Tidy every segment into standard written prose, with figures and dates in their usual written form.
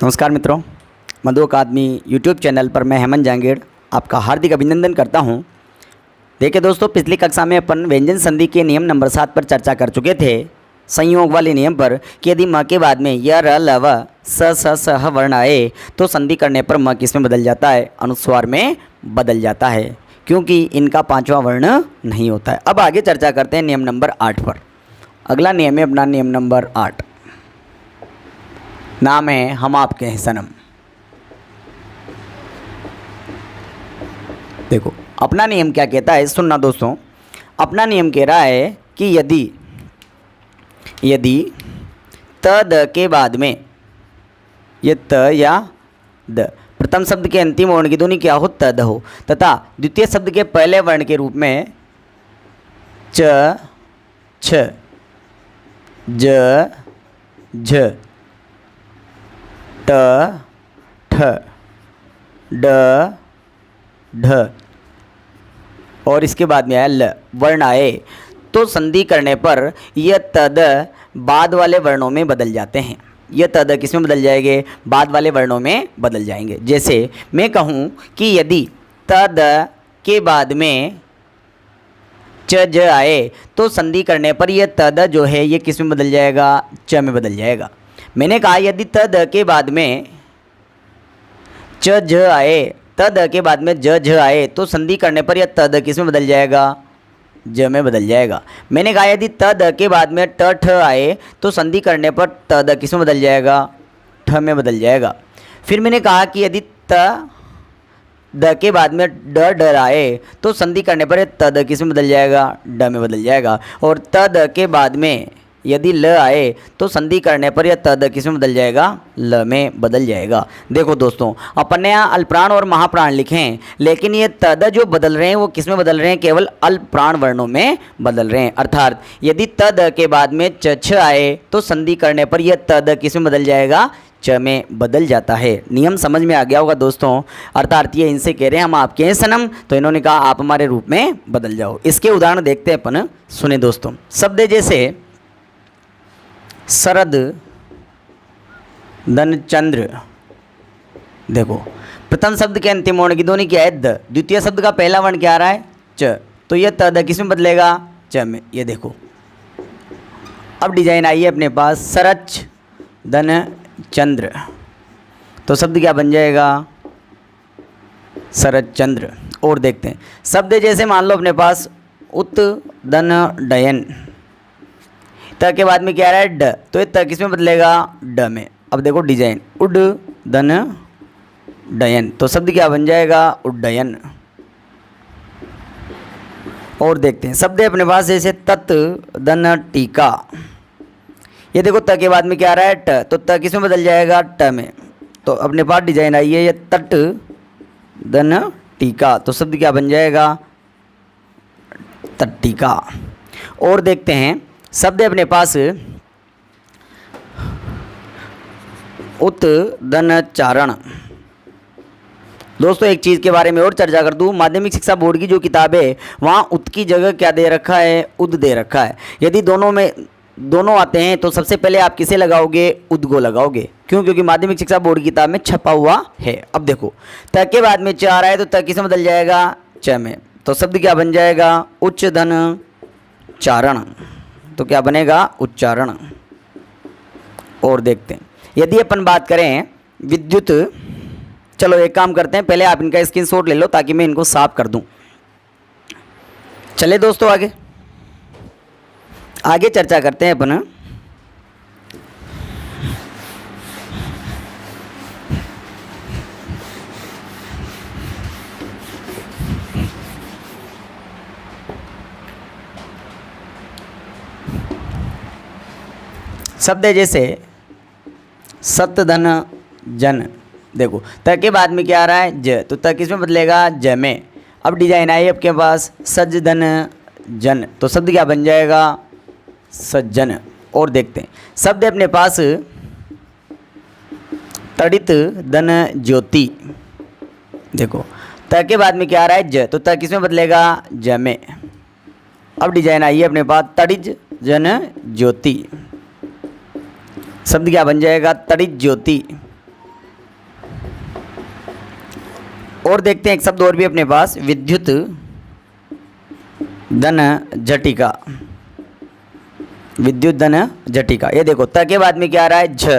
नमस्कार मित्रों, मधु अकादमी YouTube channel पर मैं हेमंत जांगीड़ आपका हार्दिक अभिनंदन करता हूं। देखिए दोस्तों, पिछली कक्षा में अपन व्यंजन संधि के नियम नंबर 7 पर चर्चा कर चुके थे, संयोग वाले नियम पर, कि यदि म के बाद में य र ल व स ह वर्ण आए तो संधि करने पर म किस में बदल जाता है? अनुस्वार में बदल जाता है, क्योंकि इनका पांचवा वर्ण नहीं होता है। अब आगे चर्चा करते हैं नियम नंबर 8 पर। अगला नियम है अपना नियम नंबर 8, नाम है हम आपके हैं सनम। देखो अपना नियम क्या कहता है, सुनना दोस्तों। अपना नियम कह रहा है कि यदि त द के बाद में, ये त या द प्रथम शब्द के अंतिम वर्ण की ध्वनि क्या हो? त द हो, तथा द्वितीय शब्द के पहले वर्ण के रूप में च छ ज झ ट ठ ड ढ और इसके बाद में आया ल वर्ण आए तो संधि करने पर यह तद बाद वाले वर्णों में बदल जाते हैं। यह तद किस में बदल जाएंगे? बाद वाले वर्णों में बदल जाएंगे। जैसे मैं कहूँ कि यदि तद के बाद में च ज आए तो संधि करने पर यह तद जो है ये किस में बदल जाएगा? च में बदल जाएगा। मैंने कहा यदि तद के बाद में च ज आए, तद के बाद में ज झ आए तो संधि करने पर यह तद किस में बदल जाएगा? ज में बदल जाएगा। मैंने कहा यदि तद के बाद में ट ठ आए तो संधि करने पर तद किस में बदल जाएगा? ठ में बदल जाएगा। फिर मैंने कहा कि यदि त द के बाद में ड डर आए तो संधि करने पर तद किस में बदल जाएगा? ड में बदल जाएगा। और तद के बाद में यदि ल आए तो संधि करने पर यह तद किस में बदल जाएगा? ल में बदल जाएगा। देखो दोस्तों, अपन ने यहाँ अल्पप्राण और महाप्राण लिखे हैं, लेकिन ये तद जो बदल रहे हैं वो किस में बदल रहे हैं? केवल अल्पप्राण वर्णों में बदल रहे हैं। अर्थात यदि तद के बाद में च छ आए तो संधि करने पर यह तद किस में बदल जाएगा? च में बदल जाता है। नियम समझ में आ गया होगा दोस्तों। अर्थात ये इनसे कह रहे हैं हम आपके हैं सनम, तो इन्होंने कहा आप हमारे रूप में बदल जाओ। इसके उदाहरण देखते हैं अपन, सुने दोस्तों। शब्द जैसे शरद धनचंद्र। देखो प्रथम शब्द के अंतिम वर्ण की ध्वनि क्या है? द। द्वितीय शब्द का पहला वर्ण क्या आ रहा है? च। तो यह तद किस में बदलेगा? च में। ये देखो अब डिजाइन आई है अपने पास, सरच धनचंद्र, तो शब्द क्या बन जाएगा? शरद चंद्र। और देखते हैं शब्द जैसे मान लो अपने पास उत धन डयन, त के बाद में क्या आ रहा है? ड, तो ये त किस में बदलेगा? ड में। अब देखो डिजाइन, उड धन डयन, तो शब्द क्या बन जाएगा? उड्डयन। और देखते हैं शब्द अपने पास जैसे तत् धन टीका। ये देखो त के बाद में क्या आ रहा है? ट, तो त किस में बदल जाएगा? ट में। तो अपने पास डिजाइन आई है ये तट धन टीका, तो शब्द क्या बन जाएगा? तट्टिका। और देखते हैं शब्द अपने पास उत धन चारण। दोस्तों एक चीज़ के बारे में और चर्चा कर दूं, माध्यमिक शिक्षा बोर्ड की जो किताब है वहाँ उत की जगह क्या दे रखा है? उद दे रखा है। यदि दोनों आते हैं तो सबसे पहले आप किसे लगाओगे? उद को लगाओगे। क्यों? क्योंकि माध्यमिक शिक्षा बोर्ड की किताब में छपा हुआ है। अब देखो त के बाद में च आ रहा है तो त किस में बदल जाएगा? च में। तो शब्द क्या बन जाएगा? उच्च धन चारण, तो क्या बनेगा? उच्चारण। और देखते हैं यदि अपन बात करें विद्युत, चलो एक काम करते हैं, पहले आप इनका स्क्रीनशॉट ले लो ताकि मैं इनको साफ कर दूं। चले दोस्तों आगे चर्चा करते हैं अपन। शब्द जैसे सत धन जन। देखो त के बाद में क्या आ रहा है? ज, तो त किस में बदलेगा? ज में। अब डिजाइन आई आपके पास सज धन जन, तो शब्द क्या बन जाएगा? सज्जन। और देखते हैं शब्द अपने पास तड़ित धन ज्योति। देखो त के बाद में क्या आ रहा है? ज, तो त किस में बदलेगा? ज में। अब डिजाइन आई है अपने पास तड़िज जन ज्योति, शब्द क्या बन जाएगा? तड़ित ज्योति। और देखते हैं एक शब्द और भी अपने पास, विद्युत धन झटिका। विद्युत धन झटिका, ये देखो त के बाद में क्या आ रहा है, झ,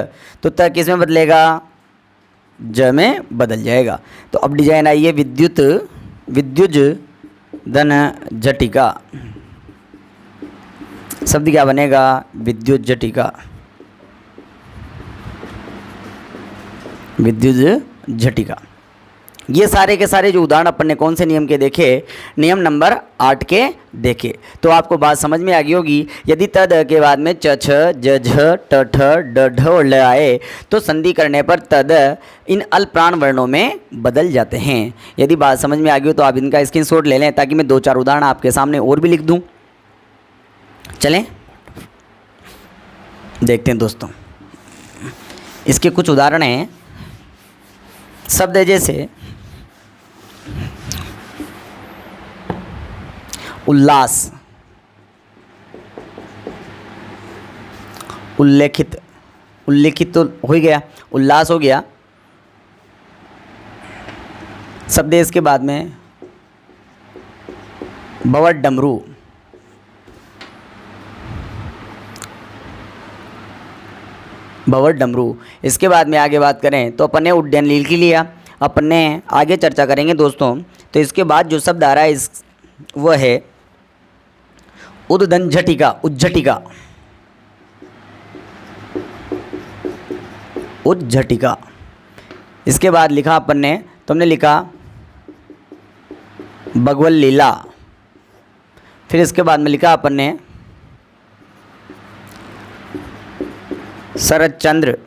तो त किस में बदलेगा, ज में बदल जाएगा। तो अब डिजाइन आई है विद्युज धन झटिका। शब्द क्या बनेगा, विद्युत झटिका, विद्युत झटिका। ये सारे के सारे जो उदाहरण अपन ने कौन से नियम के देखे, नियम नंबर 8 के देखे। तो आपको बात समझ में आ गई होगी। यदि त द के बाद में च छ ज झ ट ठ ड ढ और ल आए तो संधि करने पर त द इन अल्पप्राण वर्णों में बदल जाते हैं। यदि बात समझ में आ गई हो तो आप इनका स्क्रीनशॉट ले लें ताकि मैं 2-4 उदाहरण आपके सामने और भी लिख दूं। चलें देखते हैं दोस्तों, इसके कुछ उदाहरण हैं। शब्द है जैसे उल्लास, उल्लेखित, उल्लेखित तो हो ही गया, उल्लास हो गया। शब्द है इसके बाद में बवट डमरू, बवट डमरू। इसके बाद में आगे बात करें तो अपन ने उड्डयन लील की लिया, अपन ने आगे चर्चा करेंगे दोस्तों। तो इसके बाद जो शब्द आ रहा है वह है उद्दन झटिका, उज्झटिका, उज्झटिका। इसके बाद लिखा अपन ने, तो हमने लिखा भगवल लीला। फिर इसके बाद में लिखा अपन ने शरद चंद्र।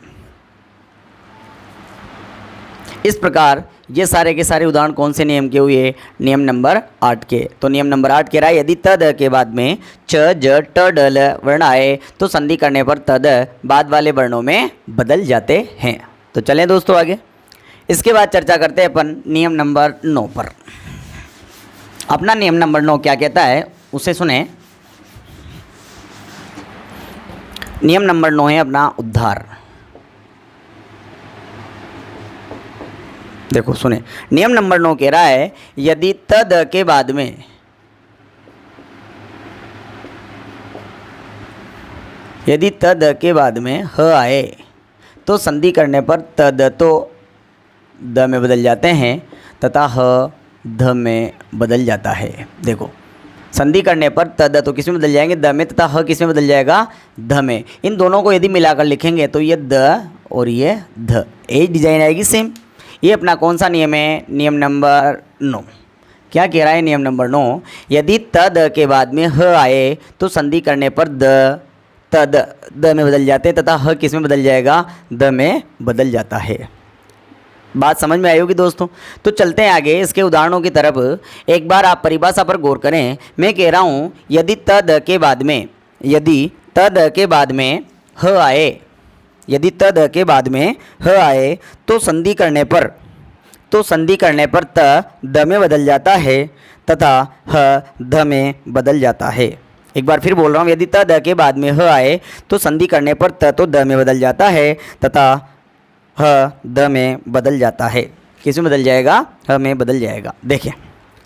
इस प्रकार ये सारे के सारे उदाहरण कौन से नियम के हुए, नियम नंबर 8 के। तो नियम नंबर 8 कह रहा है यदि त द के बाद में च ज ट ड ल वर्ण आए तो संधि करने पर त द बाद वाले वर्णों में बदल जाते हैं। तो चलें दोस्तों आगे। इसके बाद चर्चा करते हैं अपन नियम नंबर 9 पर। अपना नियम नंबर 9 क्या कहता है उसे सुने। नियम नंबर 9 है अपना उद्धार। देखो सुने, नियम नंबर 9 कह रहा है यदि त द के बाद में, यदि त द के बाद में ह आए तो संधि करने पर त द तो द में बदल जाते हैं तथा ह ध में बदल जाता है। देखो संधि करने पर त द तो किस में बदल जाएंगे, द में, तथा ह किस में बदल जाएगा, ध में। इन दोनों को यदि मिलाकर लिखेंगे तो ये द और ये ध, एक डिजाइन आएगी सेम। ये अपना कौन सा नियम है, नियम नंबर 9। क्या कह रहा है नियम नंबर 9, यदि त द के बाद में ह आए तो संधि करने पर त द में बदल जाते हैं तथा ह किस में बदल जाएगा, द में बदल जाता है। बात समझ में आई होगी दोस्तों। तो चलते हैं आगे इसके उदाहरणों की तरफ। एक बार आप परिभाषा पर गौर करें। मैं कह रहा हूँ यदि त द के बाद में, यदि त द के बाद में ह आए, यदि त द के बाद में ह आए तो संधि करने पर, तो संधि करने पर त द में बदल जाता है तथा ह ध में बदल जाता है। एक बार फिर बोल रहा हूँ, यदि त द के बाद में ह आए तो संधि करने पर त तो द में बदल जाता है तथा ह द में बदल जाता है। किस में बदल जाएगा, ह में बदल जाएगा। देखिए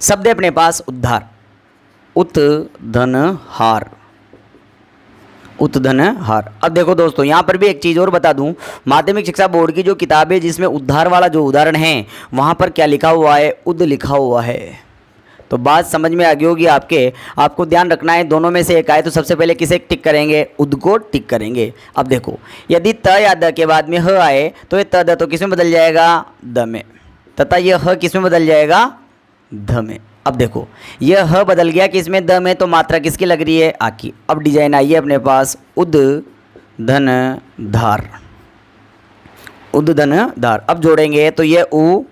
शब्द है अपने पास उद्धार, उत धन हार, उत धन हार। अब देखो दोस्तों यहाँ पर भी एक चीज़ और बता दूं, माध्यमिक शिक्षा बोर्ड की जो किताब है जिसमें उद्धार वाला जो उदाहरण है वहाँ पर क्या लिखा हुआ है, उद लिखा हुआ है। तो बात समझ में आ गई होगी आपके। आपको ध्यान रखना है दोनों में से एक आए तो सबसे पहले किसे टिक करेंगे, उद को टिक करेंगे। अब देखो यदि त या द के बाद में ह आए तो ये त द तो किस में बदल जाएगा, द में, तथा ये ह किस में बदल जाएगा, ध में। अब देखो यह ह बदल गया किस में, द में, तो मात्रा किसकी लग रही है, आ की। अब डिजाइन आई है अपने पास उद धन धार, उद धन धार। अब जोड़ेंगे तो ये उ,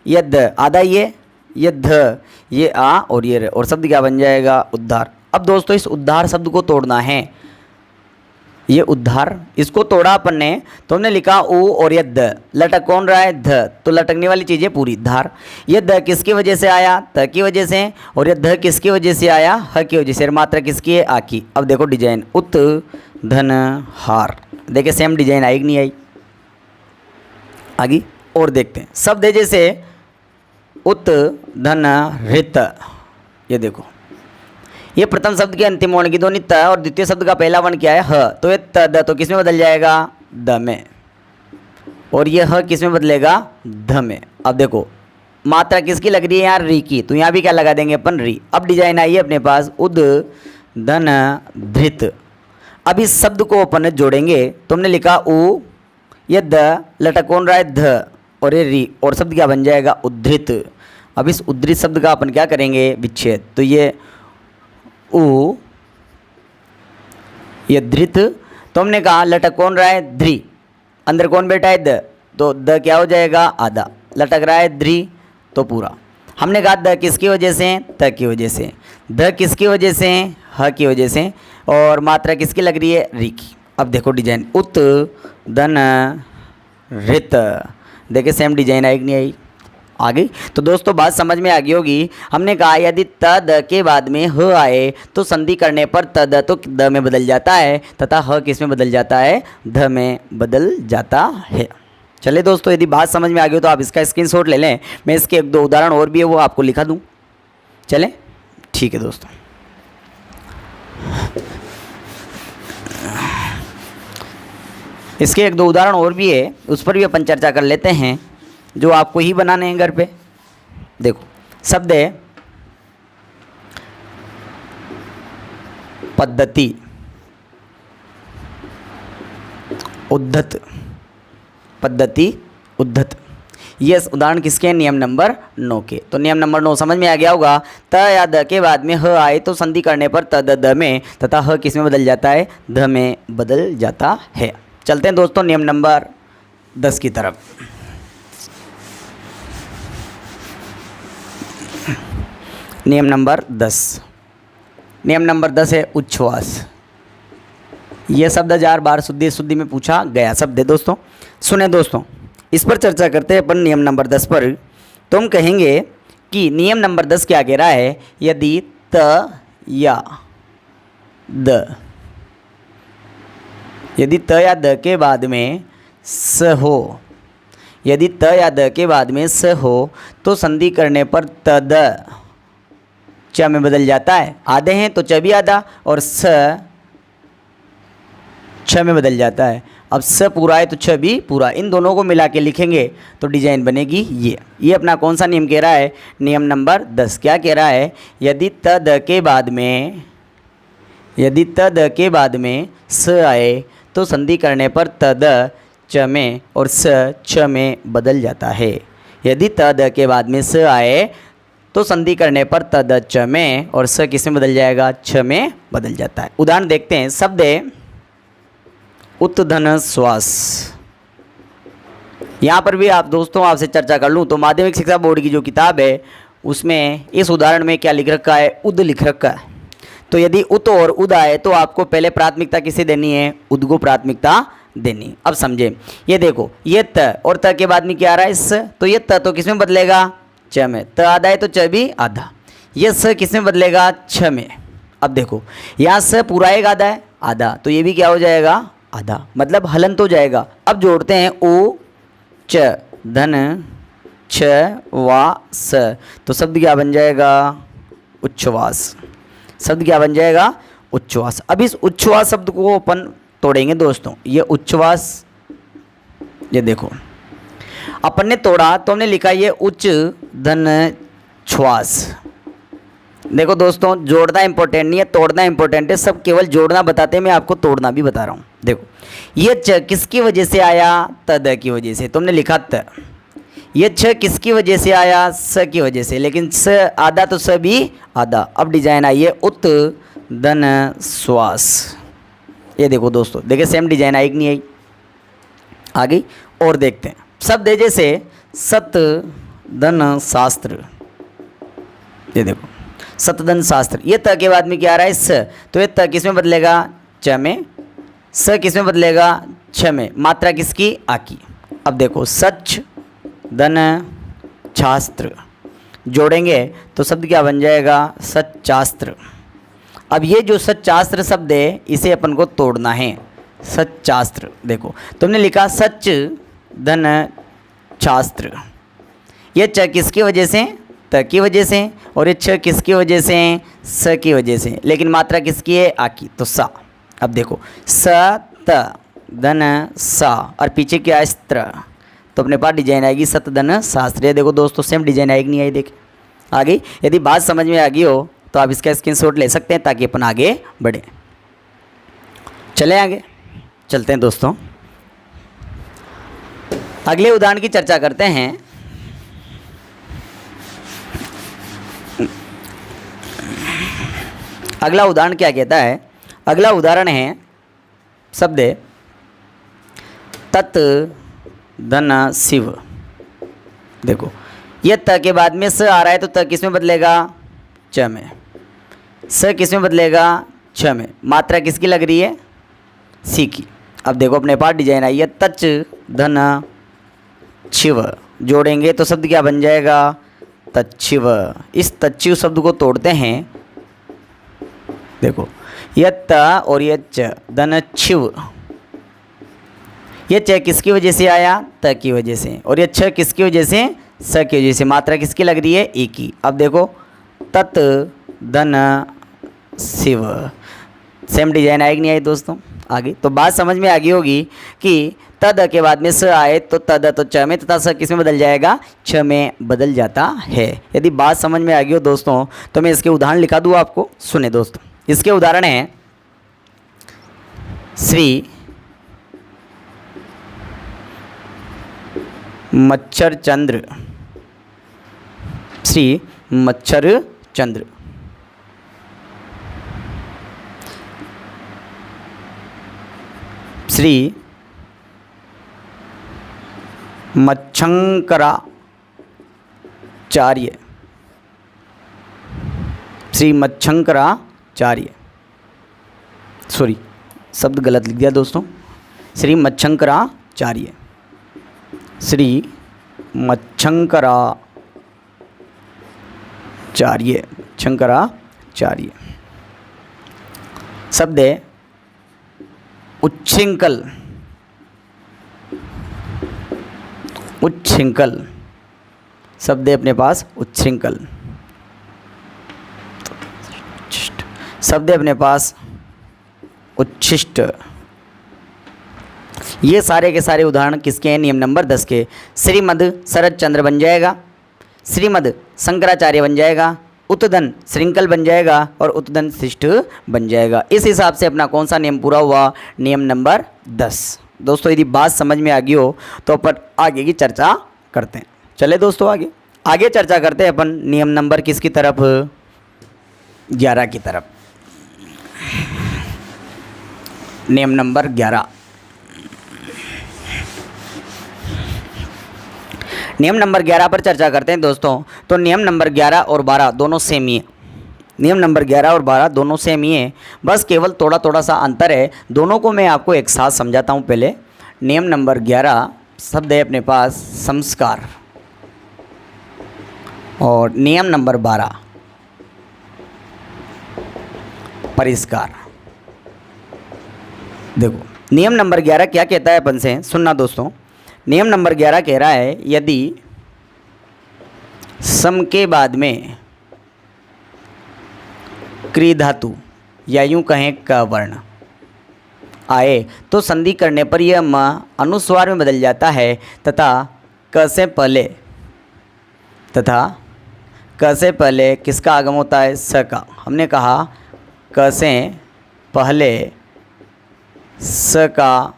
ये द, आधा ये ध, ये आ और ये र, और शब्द क्या बन जाएगा, उद्धार। अब दोस्तों इस उद्धार शब्द को तोड़ना है। ये उद्धार, इसको तोड़ा अपन ने तो हमने लिखा उ और ये द, लटक कौन रहा है, ध, तो लटकने वाली चीज़ है पूरी धार। ये द किसकी वजह से आया, त की वजह से, और ये ध किसकी वजह से आया, ह की वजह से। मात्रा किसकी है, आ की। अब देखो डिजाइन उत धन हार, देखिए सेम डिजाइन आई कि नहीं आई, आगे और देखते हैं। शब्द है जैसे उत धन ऋत। ये देखो, ये प्रथम शब्द के अंतिम वर्ण की ध्वनि त और द्वितीय शब्द का पहला वर्ण क्या है ह, तो ये त द तो किस में बदल जाएगा, द में, और ये ह किस में बदलेगा, ध में। अब देखो मात्रा किसकी लग रही है यार, री की, तो यहाँ भी क्या लगा देंगे अपन, री। अब डिजाइन आई है अपने पास उद धन धृत। अब इस शब्द को अपन जोड़ेंगे, तुमने लिखा उ, ये द, लटक कौन रहा है, ध, और ये री, और शब्द क्या बन जाएगा, उद्धृत। अब इस उद्धृत शब्द का अपन क्या करेंगे, विच्छेद, तो ये उ, ये धृत, तो हमने कहा लटक कौन रहा है, ध्री, अंदर कौन बैठा है, द, तो द क्या हो जाएगा, आधा, लटक रहा है ध्री, तो पूरा। हमने कहा द किसकी वजह से, त की वजह से, ध किसकी वजह से, ह की वजह से, और मात्रा किसकी लग रही है, री की। अब देखो डिजाइन उत धन ऋत, देखिए सेम डिजाइन आई कि नहीं आई, आ गई। तो दोस्तों बात समझ में आ गई होगी। हमने कहा यदि त द के बाद में ह आए तो संधि करने पर त द तो द में बदल जाता है तथा ह किस में बदल जाता है, ध में बदल जाता है। चलिए दोस्तों, यदि बात समझ में आ गई तो आप इसका स्क्रीनशॉट ले लें, मैं इसके एक दो उदाहरण और भी है वो आपको लिखा दूँ। चलें, ठीक है दोस्तों। इसके एक दो उदाहरण और भी है, उस पर भी अपन चर्चा कर लेते हैं, जो आपको ही बनाने हैं घर पे। देखो शब्द है पद्धति, उद्धत, पद्धति उद्धत। ये उदाहरण किसके हैं, नियम नंबर 9 के। तो नियम नंबर 9 समझ में आ गया होगा। त या द के बाद में ह आए तो संधि करने पर त द में तथा ह किस में बदल जाता है, ध में बदल जाता है। चलते हैं दोस्तों नियम नंबर 10 की तरफ। नियम नंबर 10, नियम नंबर 10 है उच्छ्वास। यह शब्द 1000 बार शुद्धि में पूछा गया शब्द है दोस्तों। सुने दोस्तों, इस पर चर्चा करते हैं अपन नियम नंबर 10 पर। तुम कहेंगे कि नियम नंबर 10 क्या कह रहा है, यदि त या द, यदि त या द के बाद में स हो, यदि त या द के बाद में स हो तो संधि करने पर त द च में बदल जाता है। आधे हैं तो च भी आधा और स छ में बदल जाता है। अब स पूरा है तो छ भी पूरा, इन दोनों को मिला के लिखेंगे तो डिजाइन बनेगी ये अपना कौन सा नियम कह रहा है, नियम नंबर 10। क्या कह रहा है, यदि त द के बाद में, यदि त द के बाद में स आए तो संधि करने पर त द च में और स छ में बदल जाता है। यदि त द के बाद में स आए तो संधि करने पर त द च में और स किस में बदल जाएगा, छ में बदल जाता है। उदाहरण देखते हैं। शब्द है उत्धन श्वास। यहाँ पर भी आप दोस्तों आपसे चर्चा कर लूँ तो माध्यमिक शिक्षा बोर्ड की जो किताब है उसमें इस उदाहरण में क्या लिख रखा है, उद लिख रखा है। तो यदि उत और उद आए तो आपको पहले प्राथमिकता किसे देनी है, उद को प्राथमिकता देनी। अब समझे, ये देखो ये त और त के बाद में क्या आ रहा है, स, तो ये त तो किस में बदलेगा, च में। त आधा है तो च भी आधा। ये स किस में बदलेगा, छ में। अब देखो यहाँ स पूरा एक आधा है, आधा, तो ये भी क्या हो जाएगा, आधा, मतलब हलंत हो जाएगा। अब जोड़ते हैं उ च धन छ वा स, तो शब्द क्या बन जाएगा, उच्छ्वास। शब्द क्या बन जाएगा, उच्छ्वास। अब इस उच्छ्वास शब्द को अपन तोड़ेंगे दोस्तों। ये उच्छ्वास, ये देखो अपन ने तोड़ा तो हमने लिखा ये उच्च धन श्वास। देखो दोस्तों, जोड़ना इंपॉर्टेंट नहीं है, तोड़ना इंपॉर्टेंट है। सब केवल जोड़ना बताते हैं, मैं आपको तोड़ना भी बता रहा हूँ। देखो ये च किसकी वजह से आया, त द की वजह से, तुमने लिखा त। ये छ किसकी वजह से आया, स की वजह से, लेकिन स आधा तो स भी आधा। अब डिजाइन आई है उत धन श्वास। ये देखो दोस्तों, देखिए सेम डिजाइन आई कि नहीं आई, आ गई। और देखते हैं शब्द है जैसे सत धन शास्त्र। ये देखो सतधन शास्त्र, ये त के बाद में क्या आ रहा है, स, तो ये त किस में बदलेगा, च में, स किस में बदलेगा, छ में। मात्रा किसकी, आ की। अब देखो सच धन शास्त्र, जोड़ेंगे तो शब्द क्या बन जाएगा, सच्चास्त्र। अब ये जो सच्चास्त्र शब्द है इसे अपन को तोड़ना है, सच्चास्त्र। देखो तुमने लिखा सच धन शास्त्र, ये च किसकी वजह से, त की वजह से, और ये छ किसकी वजह से, स की वजह से, लेकिन मात्रा किसकी है, आ की, तो सा। अब देखो स त धन सा, और पीछे क्या है, स्त्र, तो अपने पास डिजाइन आएगी सत धन शास्त्र। ये देखो दोस्तों सेम डिजाइन आएगी, नहीं आई, देख आ गई। यदि बात समझ में आ गई हो तो आप इसका स्क्रीनशॉट ले सकते हैं ताकि अपन आगे बढ़े। चले आगे चलते हैं दोस्तों, अगले उदाहरण की चर्चा करते हैं। अगला उदाहरण क्या कहता है, अगला उदाहरण है शब्द तत् धन शिव। देखो ये त के बाद में स आ रहा है तो त किस में बदलेगा, च में, स किस में बदलेगा, छ में, मात्रा किसकी लग रही है, सी की। अब देखो अपने पास डिजाइन आई है तच धन शिव, जोड़ेंगे तो शब्द क्या बन जाएगा, तच्छिव। इस तच्छिव शब्द को तोड़ते हैं, देखो ये त और ये च धन छिव, ये च किसकी वजह से आया, त की वजह से, और ये छ किसकी वजह से, स की वजह से, मात्रा किसकी लग रही है, ए की। अब देखो तत् धन शिव, सेम डिजाइन आएगी, नहीं आई दोस्तों, आगे। तो बात समझ में आ गई होगी कि तद के बाद में स आए तो तद तो च में, तथा स किस में बदल जाएगा, छ में बदल जाता है। यदि बात समझ में आ गई हो दोस्तों तो मैं इसके उदाहरण लिखा दूँ आपको, सुने दोस्तों। इसके उदाहरण हैं श्री मच्छर चंद्र, श्री मच्छर चंद्र, श्री मच्छंकराचार्य, श्री मच्छंकराचार्य, सॉरी शब्द गलत लिख दिया दोस्तों, श्री मच्छंकराचार्य, श्री मच्छंकराचार्य, शंकराचार्य। शब्द है उच्छृंखल, उच्छृंखल, शब्द है अपने पास उच्छृंखल, शब्द है अपने पास उच्छिष्ट। ये सारे के सारे उदाहरण किसके हैं, नियम नंबर 10 के। श्रीमद शरद चंद्र बन जाएगा, श्रीमद शंकराचार्य बन जाएगा, उत्तधन श्रृंखल बन जाएगा, और उत्तधन शिष्ट बन जाएगा। इस हिसाब से अपना कौन सा नियम पूरा हुआ, नियम नंबर 10। दोस्तों यदि बात समझ में आ गई हो तो अपन आगे की चर्चा करते हैं। चले दोस्तों आगे आगे चर्चा करते हैं अपन नियम नंबर किसकी तरफ, 11 की तरफ। नियम नंबर 11, नियम नंबर 11 पर चर्चा करते हैं दोस्तों। तो नियम नंबर 11 और 12 दोनों सेम ही है, नियम नंबर 11 और 12 दोनों सेम ही है, बस केवल थोड़ा थोड़ा सा अंतर है। दोनों को मैं आपको एक साथ समझाता हूँ। पहले नियम नंबर 11 शब्द है अपने पास संस्कार, और नियम नंबर 12 परिष्कार। देखो नियम नंबर 11 क्या कहता है अपन से, सुनना दोस्तों। नियम नंबर 11 कह रहा है यदि सम के बाद में क्री धातु या यूं कहें क वर्ण आए तो संधि करने पर यह म अनुस्वार में बदल जाता है, तथा क से पहले किसका आगम होता है, स का। हमने कहा क से पहले स का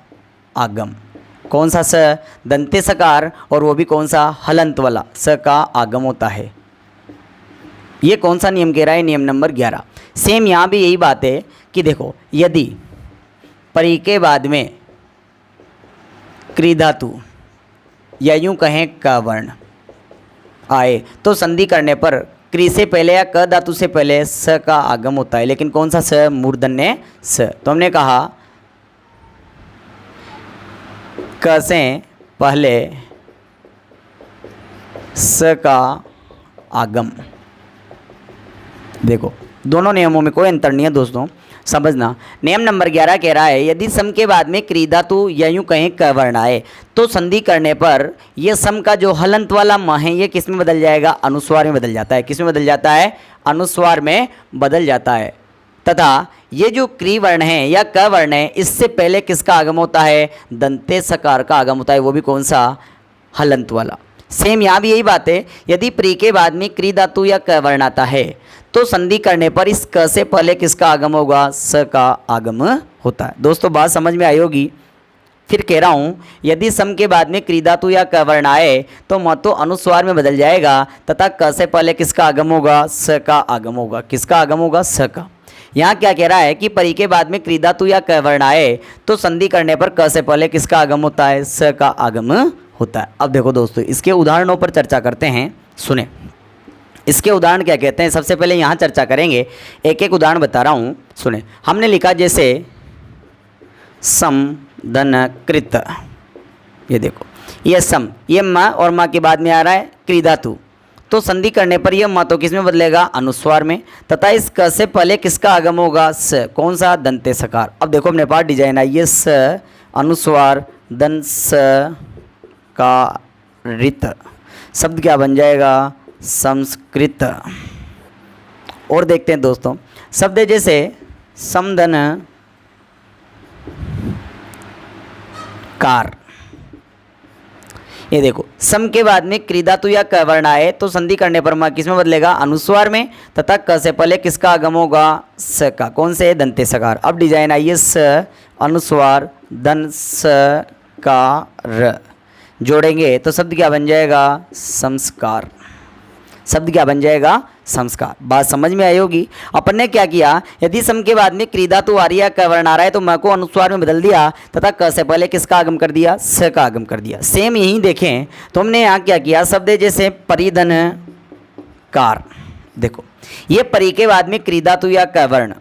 आगम, कौन सा स, दंते सकार, और वो भी कौन सा, हलंत वाला स का आगम होता है। ये कौन सा नियम कह रहा है, नियम नंबर 11। सेम यहाँ भी यही बात है कि देखो यदि परी के बाद में क्री धातु या यूं कहें क वर्ण आए तो संधि करने पर क्री से पहले या क धातु से पहले स का आगम होता है, लेकिन कौन सा स, मूर्धन्य स। तो हमने कहा क से पहले स का आगम। देखो दोनों नियमों में कोई अंतर नहीं है दोस्तों, समझना। नियम नंबर 11 कह रहा है यदि सम के बाद में क्री धातु या यूँ कहें क वर्ण आए तो संधि करने पर यह सम का जो हलंत वाला म है ये किस में बदल जाएगा, अनुस्वार में बदल जाता है। किस में बदल जाता है, अनुस्वार में बदल जाता है। तथा ये जो क्री वर्ण है या क वर्ण है इससे पहले किसका आगम होता है, दंते सकार का आगम होता है, वो भी कौन सा, हलंत वाला। सेम यहाँ भी यही बात है, यदि प्री के बाद में क्री धातु या क वर्ण आता है तो संधि करने पर इस क से पहले किसका आगम होगा, स का आगम होता है। दोस्तों बात समझ में आई होगी। फिर कह रहा हूँ यदि सम के बाद में क्री धातु या क वर्ण आए तो म तो अनुस्वार में बदल जाएगा तथा क से पहले किसका आगम होगा, स का आगम होगा। किसका आगम होगा, स का। यहाँ क्या कह रहा है कि परी के बाद में क्री धातु या क वर्ण आए तो संधि करने पर क से पहले किसका आगम होता है, स का आगम होता है। अब देखो दोस्तों इसके उदाहरणों पर चर्चा करते हैं, सुने। इसके उदाहरण क्या कहते हैं, सबसे पहले यहाँ चर्चा करेंगे, एक एक उदाहरण बता रहा हूँ, सुने। हमने लिखा जैसे सम धन कृत, ये देखो ये सम, ये म और म के बाद में आ रहा है क्री धातु, तो संधि करने पर यह म तो किस में बदलेगा, अनुस्वार में, तथा इस क से पहले किसका आगम होगा, स। कौन सा, दंते सकार। अब देखो अपने पास डिजाइन आई, ये स अनुस्वार दन स का रित, शब्द क्या बन जाएगा, संस्कृत। और देखते हैं दोस्तों शब्द जैसे समधन कार, ये देखो सम के बाद में क्री धातु या क वर्ण आए तो संधि करने पर म किस में बदलेगा, अनुस्वार में, तथा क से पहले किसका आगम होगा, स का। कौन से, दंते सकार। अब डिजाइन आइए, स अनुस्वार दन स का र, जोड़ेंगे तो शब्द क्या बन जाएगा, संस्कार। शब्द क्या बन जाएगा, संस्कार। बात समझ में आई होगी। अपन ने क्या किया, यदि सम के बाद में क्री धातु आ रही है, क वर्ण आ रहा है तो म को अनुस्वार में बदल दिया तथा क से पहले किसका आगम कर दिया, स का आगम कर दिया। सेम यही देखें तो हमने यहाँ क्या किया, शब्द जैसे परिधन कार, देखो ये परी के बाद में क्री धातु या क वर्ण,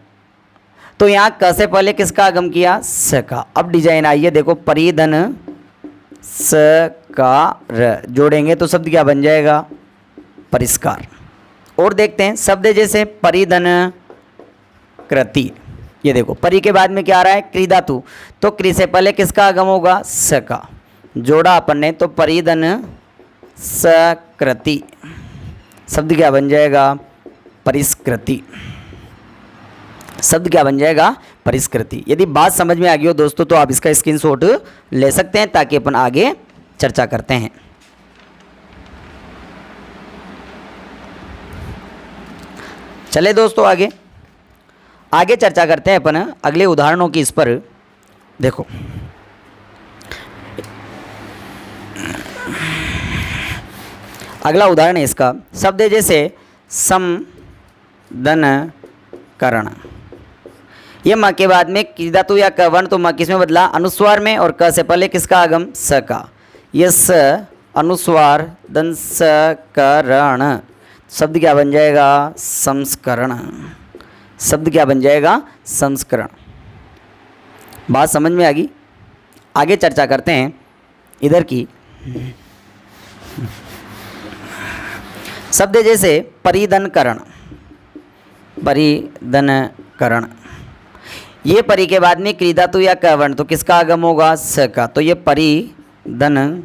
तो यहाँ क से पहले किसका आगम किया, स का। अब डिजाइन आइए देखो, परिधन स का र, जोड़ेंगे तो शब्द क्या बन जाएगा, परिष्कार। और देखते हैं शब्द जैसे परिधन कृति, ये देखो परी के बाद में क्या आ रहा है, क्री धातु, तो क्री से पहले किसका आगम होगा, स का। जोड़ा अपन ने तो परिधन सकृति, शब्द क्या बन जाएगा, परिष्कृति। शब्द क्या बन जाएगा, परिष्कृति। यदि बात समझ में आ गई हो दोस्तों तो आप इसका स्क्रीनशॉट ले सकते हैं ताकि अपन आगे चर्चा करते हैं। चले दोस्तों आगे आगे चर्चा करते हैं अपन अगले उदाहरणों की। इस पर देखो अगला उदाहरण है इसका, शब्द है जैसे सम धन करण, ये म के बाद में क्री धातु या क वर्ण, तो म किस में बदला, अनुस्वार में, और क से पहले किसका आगम, स का। ये स अनुस्वार दन स करण, शब्द क्या बन जाएगा, संस्करण। शब्द क्या बन जाएगा, संस्करण। बात समझ में आ गई। आगे चर्चा करते हैं इधर की। शब्द जैसे परिधनकरण, परिधनकरण, ये परी के बाद में क्री धातु या क वर्ण, तो किसका आगम होगा, स का। तो ये परिधन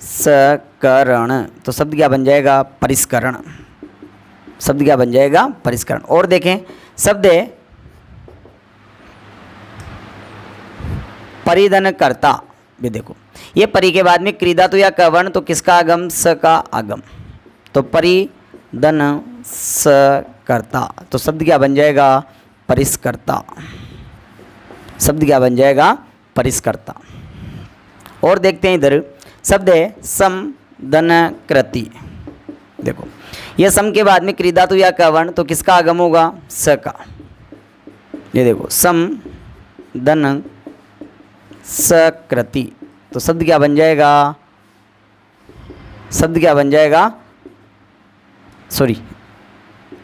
सकरण, तो शब्द क्या बन जाएगा, परिष्करण। शब्द क्या बन जाएगा, परिष्करण। और देखें शब्द परिधनकर्ता, भी देखो ये परी के बाद में क्री धातु या क वर्ण, तो किसका आगम, स का आगम। तो परिधन सकर्ता, तो शब्द क्या बन जाएगा, परिष्कर्ता। शब्द क्या बन जाएगा, परिष्कर्ता। और देखते हैं इधर शब्द है समधनकृति, देखो यह सम के बाद में क्री धातु या क वर्ण, तो किसका आगम होगा, स का। ये देखो सम धन सकृति, तो शब्द क्या बन जाएगा, शब्द क्या बन जाएगा, सॉरी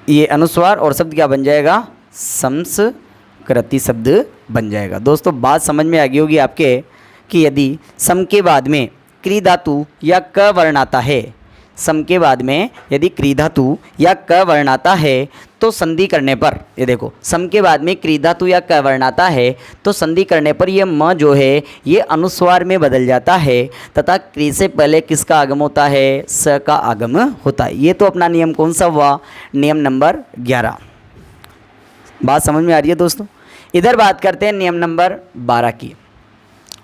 ये अनुस्वार, और शब्द क्या बन जाएगा, संस्कृति शब्द बन जाएगा। दोस्तों बात समझ में आ गई होगी आपके कि यदि सम के बाद में क्री धातु या क वर्ण आता है, सम के बाद में यदि क्री धातु या क वर्ण आता है तो संधि करने पर, ये देखो सम के बाद में क्री धातु या क वर्ण आता है तो संधि करने पर ये म जो है ये अनुस्वार में बदल जाता है तथा क्री से पहले किसका आगम होता है, स का आगम होता है। ये तो अपना नियम कौन सा हुआ, नियम नंबर 11। बात समझ में आ रही है दोस्तों। इधर बात करते हैं नियम नंबर 12 की।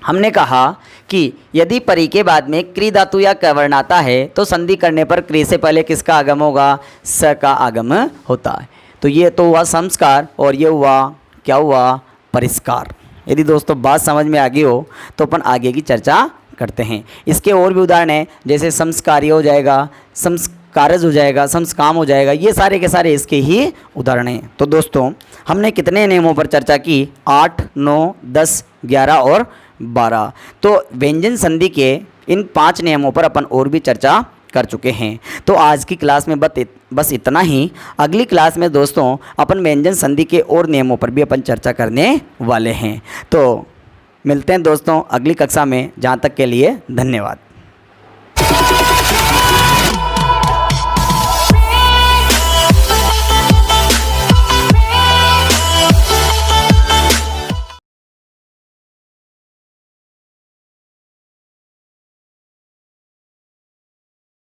हमने कहा कि यदि परी के बाद में क्री धातु या क वर्ण आता है तो संधि करने पर क्री से पहले किसका आगम होगा, स का आगम होता है। तो ये तो हुआ संस्कार और ये हुआ क्या हुआ, परिष्कार। यदि दोस्तों बात समझ में आ गई हो तो अपन आगे की चर्चा करते हैं। इसके और भी उदाहरण हैं, जैसे संस्कार्य हो जाएगा, संस्कारज हो जाएगा, संस्काम हो जाएगा, ये सारे के सारे इसके ही उदाहरण हैं। तो दोस्तों हमने कितने नियमों पर चर्चा की, 8, 9, 10, 11 और 12। तो व्यंजन संधि के इन 5 नियमों पर अपन और भी चर्चा कर चुके हैं। तो आज की क्लास में बस इतना ही। अगली क्लास में दोस्तों अपन व्यंजन संधि के और नियमों पर भी अपन चर्चा करने वाले हैं। तो मिलते हैं दोस्तों अगली कक्षा में। जहाँ तक के लिए धन्यवाद।